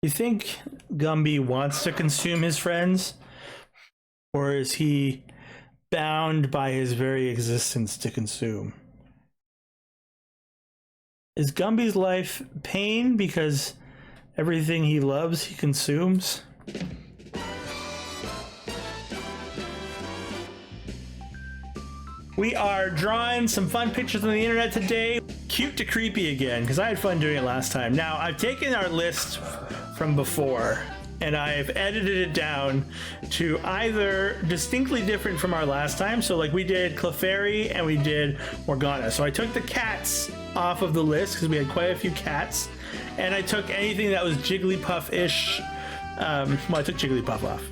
You think Gumby wants to consume his friends? Or is he bound by his very existence to consume? Is Gumby's life pain because everything he loves he consumes? We are drawing some fun pictures on the internet today. Cute to creepy again, because I had fun doing it last time. Now, I've taken our list from before and I've edited it down to either distinctly different from our last time. So like we did Clefairy and we did Morgana. So I took the cats off of the list because we had quite a few cats. And I took anything that was Jigglypuff-ish. Well, I took Jigglypuff off.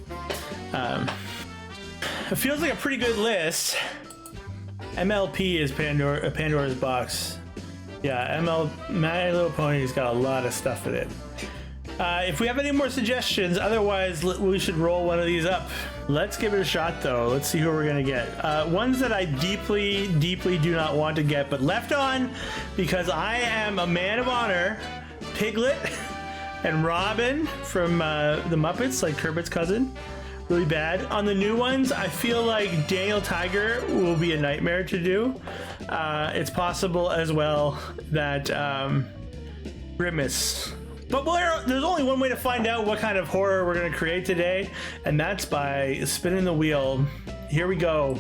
It feels like a pretty good list. MLP is Pandora's box. Yeah, My Little Pony's got a lot of stuff in it. If we have any more suggestions, otherwise we should roll one of these up. Let's give it a shot though. Let's see who we're gonna get. Ones that I deeply do not want to get, but left on because I am a man of honor. Piglet and Robin from the Muppets, like Kermit's cousin. Really bad. On the new ones, I feel like Daniel Tiger will be a nightmare to do. It's possible as well that Grimace. But there's only one way to find out what kind of horror we're going to create today, and that's by spinning the wheel. Here we go.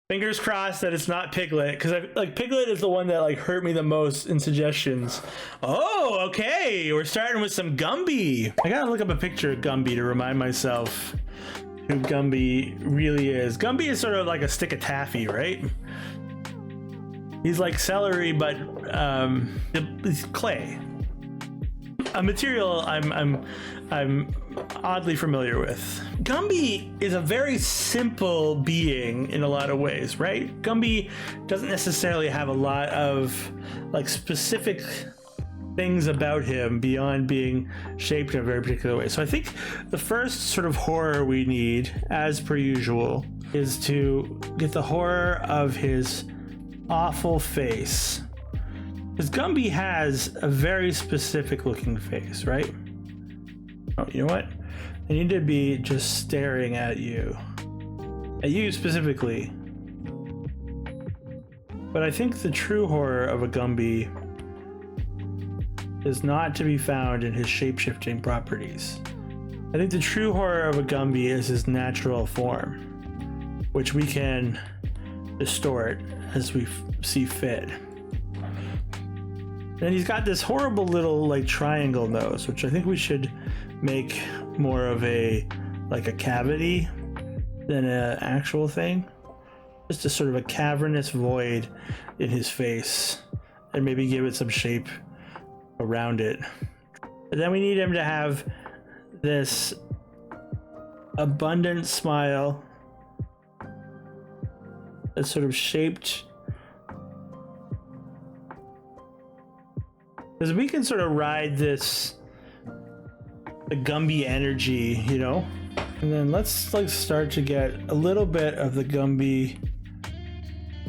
Fingers crossed that it's not Piglet, because Piglet is the one that like hurt me the most in suggestions. Oh, okay. We're starting with some Gumby. I gotta look up a picture of Gumby to remind myself who Gumby really is. Gumby is sort of like a stick of taffy, right? He's like celery, but it's clay. A material I'm oddly familiar with. Gumby is a very simple being in a lot of ways, right? Gumby doesn't necessarily have a lot of like specific things about him beyond being shaped in a very particular way. So I think the first sort of horror we need, as per usual, is to get the horror of his awful face. Because Gumby has a very specific looking face, right? Oh, you know what? I need to be just staring at you specifically. But I think the true horror of a Gumby is not to be found in his shape-shifting properties. I think the true horror of a Gumby is his natural form, which we can distort as we see fit. And he's got this horrible little like triangle nose, which I think we should make more of a cavity than an actual thing. Just a sort of a cavernous void in his face, and maybe give it some shape around it. But then we need him to have this abundant smile that's sort of shaped, because we can sort of ride the Gumby energy, you know? And then let's like start to get a little bit of the Gumby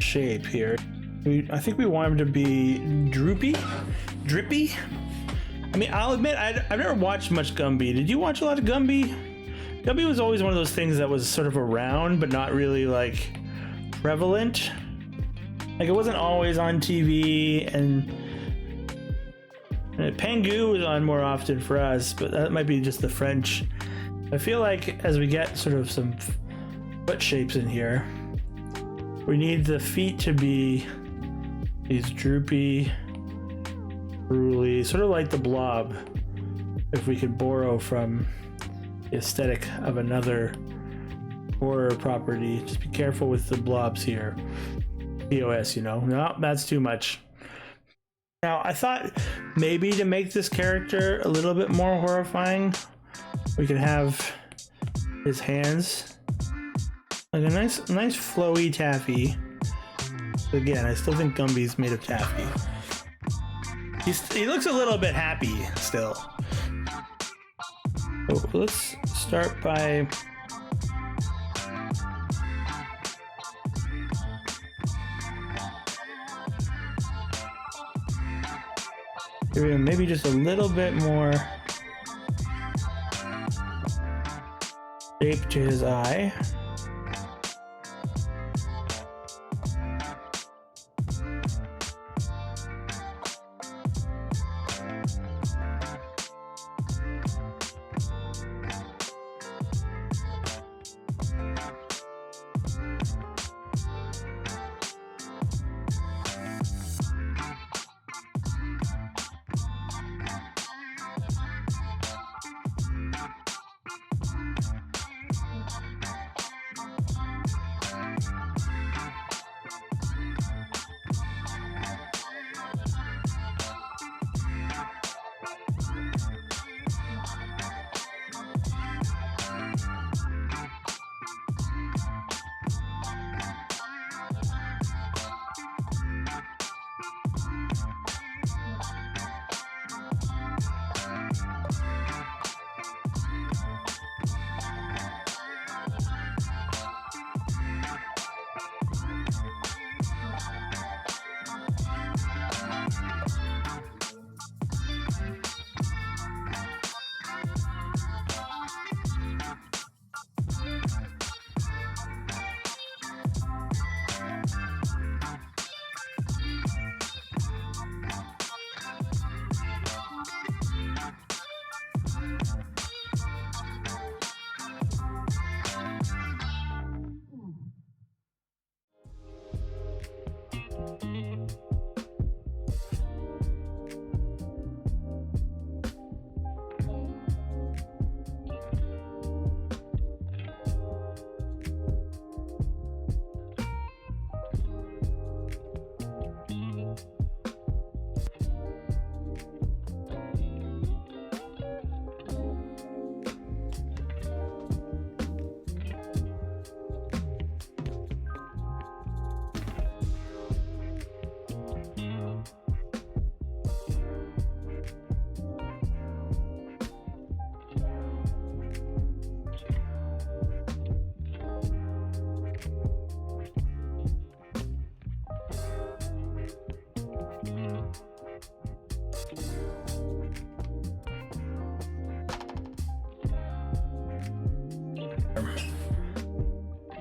shape here. I think we want him to be drippy. I mean, I'll admit, I've never watched much Gumby. Did you watch a lot of Gumby? Gumby was always one of those things that was sort of around, but not really like prevalent. Like it wasn't always on TV, and Pangu was on more often for us, but that might be just the French. I feel like as we get sort of some foot shapes in here, we need the feet to be these droopy, ruly, sort of like the Blob, if we could borrow from the aesthetic of another horror property. Just be careful with the blobs here. POS, you know? No, that's too much. Now, I thought maybe to make this character a little bit more horrifying, we could have his hands like a nice flowy taffy. But again, I still think Gumby's made of taffy. He looks a little bit happy still. So let's start by maybe just a little bit more shape to his eye.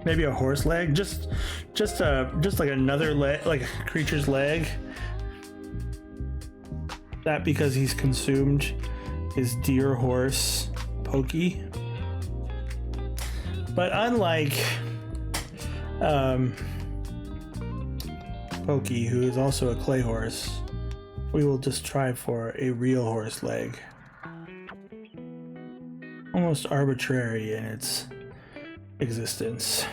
Maybe a horse leg, just like another leg, like a creature's leg. That because he's consumed his deer horse Pokey. But unlike Pokey, who is also a clay horse, we will just try for a real horse leg. Almost arbitrary in its existence.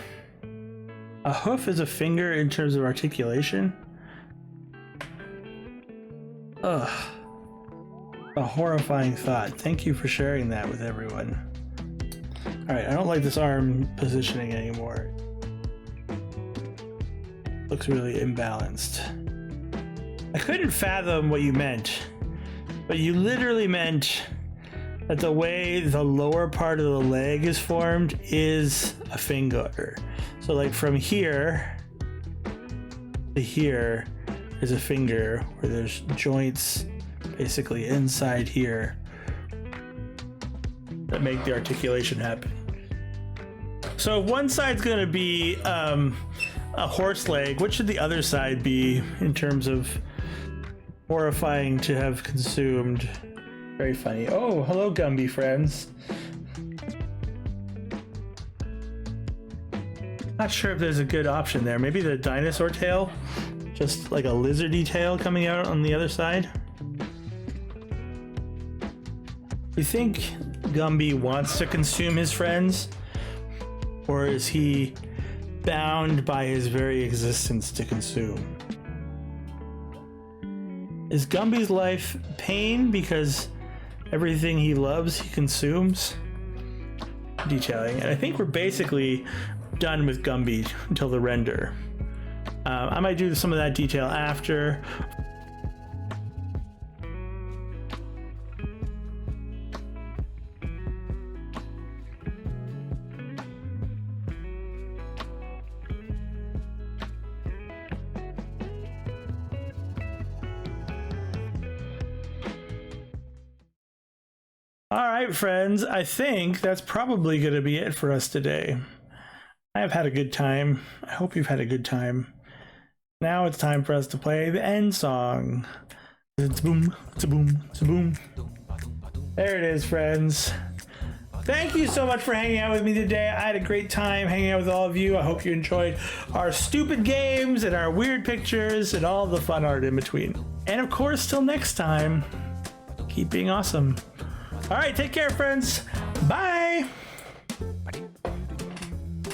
A hoof is a finger in terms of articulation. Ugh. A horrifying thought. Thank you for sharing that with everyone. Alright, I don't like this arm positioning anymore. Looks really imbalanced. I couldn't fathom what you meant, but you literally meant that the way the lower part of the leg is formed is a finger. So like from here to here is a finger where there's joints basically inside here that make the articulation happen. So one side's gonna be a horse leg. What should the other side be in terms of horrifying to have consumed? Very funny. Oh, hello Gumby friends. Not sure if there's a good option there. Maybe the dinosaur tail, just like a lizardy tail coming out on the other side. You think Gumby wants to consume his friends, or is he bound by his very existence to consume? Is Gumby's life pain because everything he loves he consumes? Detailing. And I think we're basically done with Gumby until the render. I might do some of that detail after. All right, friends, I think that's probably going to be it for us today. I have had a good time. I hope you've had a good time. Now it's time for us to play the end song. It's boom, it's a boom, it's a boom. There it is, friends. Thank you so much for hanging out with me today. I had a great time hanging out with all of you. I hope you enjoyed our stupid games and our weird pictures and all the fun art in between. And of course, till next time, keep being awesome. All right, take care, friends. Bye.